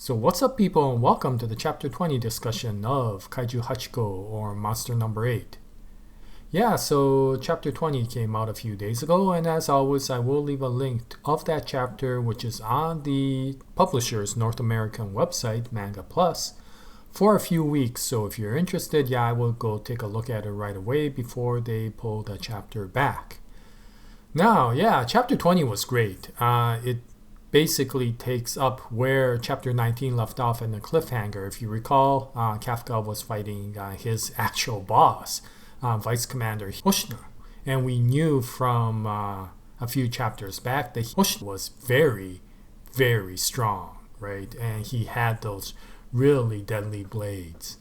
So what's up, people, and welcome to the Chapter 20 discussion of Kaiju 8 or Monster Number 8. Yeah, so Chapter 20 came out a few days ago, and as always, I will leave a link of that chapter, which is on the publisher's North American website, Manga Plus, for a few weeks. So if you're interested, I will go take a look at it right away before they pull the chapter back. Now, Chapter 20 was great. It basically takes up where Chapter 19 left off in the cliffhanger. If you recall, Kafka was fighting his actual boss, Vice Commander Hoshina. And we knew from a few chapters back that Hoshina was very, very strong, right? And he had those really deadly blades.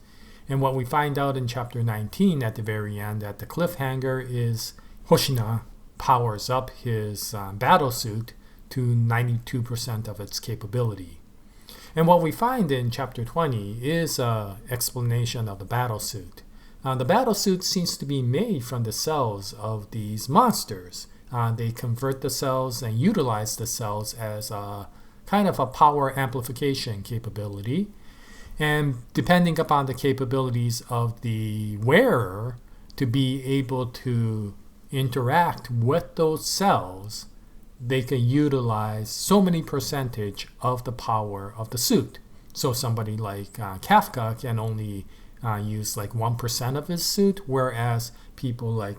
And what we find out in Chapter 19 at the very end, at the cliffhanger, is Hoshina powers up his battle suit to 92% of its capability. And what we find in Chapter 20 is an explanation of the battlesuit. The battlesuit seems to be made from the cells of these monsters. They convert the cells and utilize the cells as a kind of a power amplification capability. And depending upon the capabilities of the wearer to be able to interact with those cells, they can utilize so many percentage of the power of the suit. So somebody like Kafka can only use like 1% of his suit, whereas people like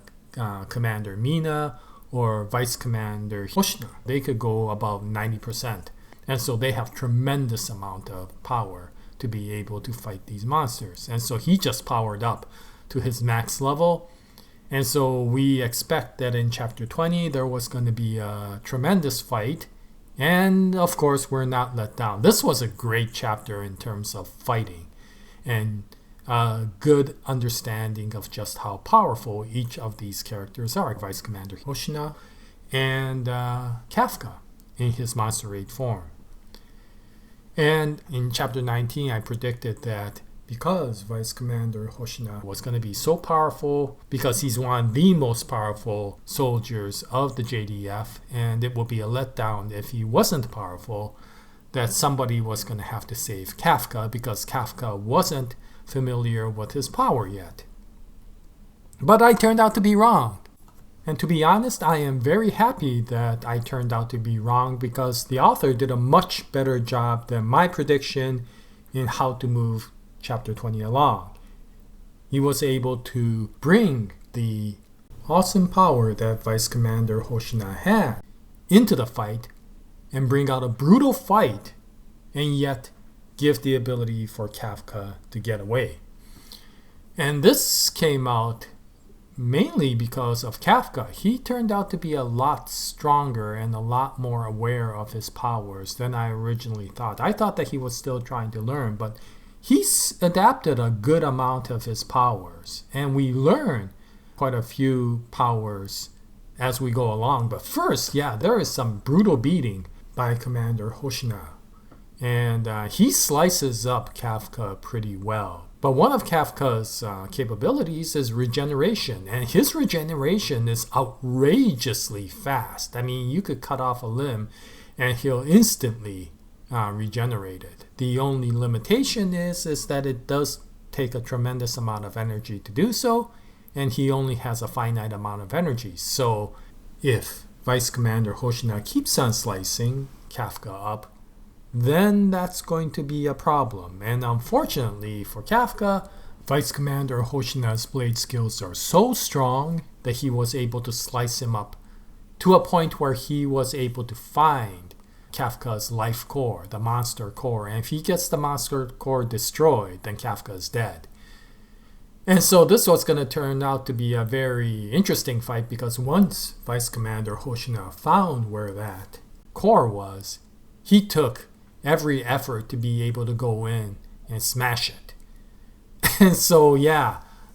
Commander Mina or Vice Commander Hoshina, they could go above 90%. And so they have tremendous amount of power to be able to fight these monsters. And so he just powered up to his max level. And so we expect that in Chapter 20 there was going to be a tremendous fight. And of course, we're not let down. This was a great chapter in terms of fighting and a good understanding of just how powerful each of these characters are. Vice Commander Hoshina and Kafka in his Monster 8 form. And in Chapter 19, I predicted that because Vice Commander Hoshina was going to be so powerful, because he's one of the most powerful soldiers of the JDF, and it would be a letdown if he wasn't powerful, that somebody was going to have to save Kafka, because Kafka wasn't familiar with his power yet. But I turned out to be wrong. And to be honest, I am very happy that I turned out to be wrong, because the author did a much better job than my prediction in how to move Chapter 20 along. He was able to bring the awesome power that Vice Commander Hoshina had into the fight and bring out a brutal fight, and yet give the ability for Kafka to get away. And this came out mainly because of Kafka. He turned out to be a lot stronger and a lot more aware of his powers than I originally thought. I thought that he was still trying to learn, but he's adapted a good amount of his powers, and we learn quite a few powers as we go along. But first, there is some brutal beating by Commander Hoshina, and he slices up Kafka pretty well. But one of Kafka's capabilities is regeneration, and his regeneration is outrageously fast. I mean, you could cut off a limb and he'll instantly regenerate it. The only limitation is that it does take a tremendous amount of energy to do so, and he only has a finite amount of energy. So if Vice Commander Hoshina keeps on slicing Kafka up, then that's going to be a problem. And unfortunately for Kafka, Vice Commander Hoshina's blade skills are so strong that he was able to slice him up to a point where he was able to find Kafka's life core, the monster core. And if he gets the monster core destroyed, then Kafka is dead. And so this was going to turn out to be a very interesting fight, because once Vice Commander Hoshina found where that core was, he took every effort to be able to go in and smash it. And so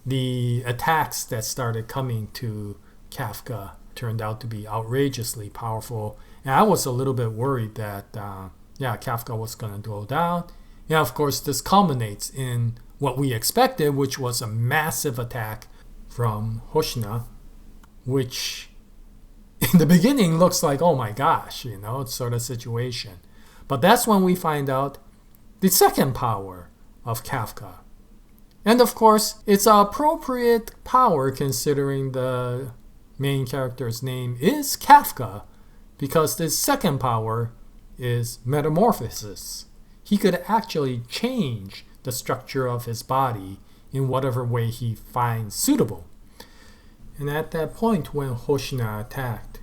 the attacks that started coming to Kafka turned out to be outrageously powerful. And I was a little bit worried that Kafka was going to go down. Yeah, of course, this culminates in what we expected, which was a massive attack from Hoshina, which in the beginning looks like, oh my gosh, sort of situation. But that's when we find out the second power of Kafka. And of course, it's an appropriate power considering the main character's name is Kafka, because the second power is Metamorphosis. He could actually change the structure of his body in whatever way he finds suitable. And at that point, when Hoshina attacked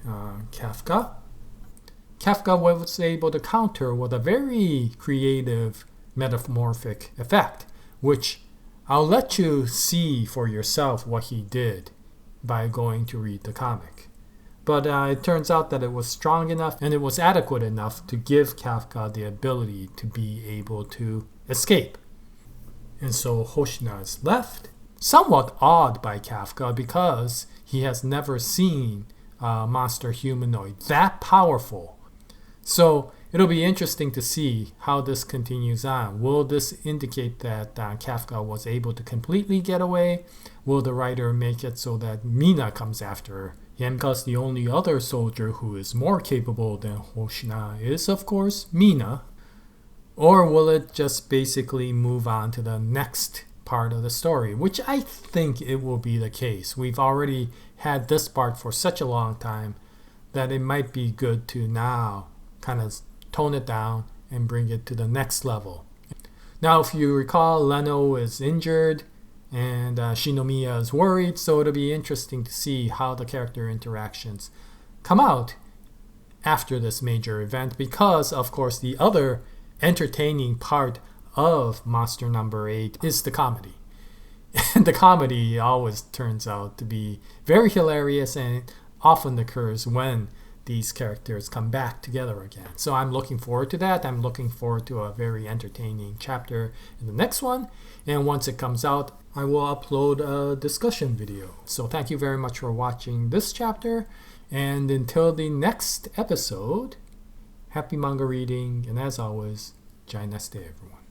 Kafka was able to counter with a very creative metamorphic effect, which I'll let you see for yourself what he did by going to read the comic. But it turns out that it was strong enough and it was adequate enough to give Kafka the ability to be able to escape. And so Hoshina is left, somewhat awed by Kafka because he has never seen a monster humanoid that powerful. So it'll be interesting to see how this continues on. Will this indicate that Kafka was able to completely get away? Will the writer make it so that Mina comes after him? Because the only other soldier who is more capable than Hoshina is, of course, Mina. Or will it just basically move on to the next part of the story, which I think it will be the case. We've already had this part for such a long time that it might be good to now kind of tone it down and bring it to the next level. Now, if you recall, Leno is injured and Shinomiya is worried, so it'll be interesting to see how the character interactions come out after this major event, because, of course, the other entertaining part of Monster Number 8 is the comedy. And the comedy always turns out to be very hilarious and often occurs when these characters come back together again. So I'm looking forward to that. I'm looking forward to a very entertaining chapter in the next one. And once it comes out, I will upload a discussion video. So thank you very much for watching this chapter. And until the next episode, happy manga reading. And as always, Jaya, everyone.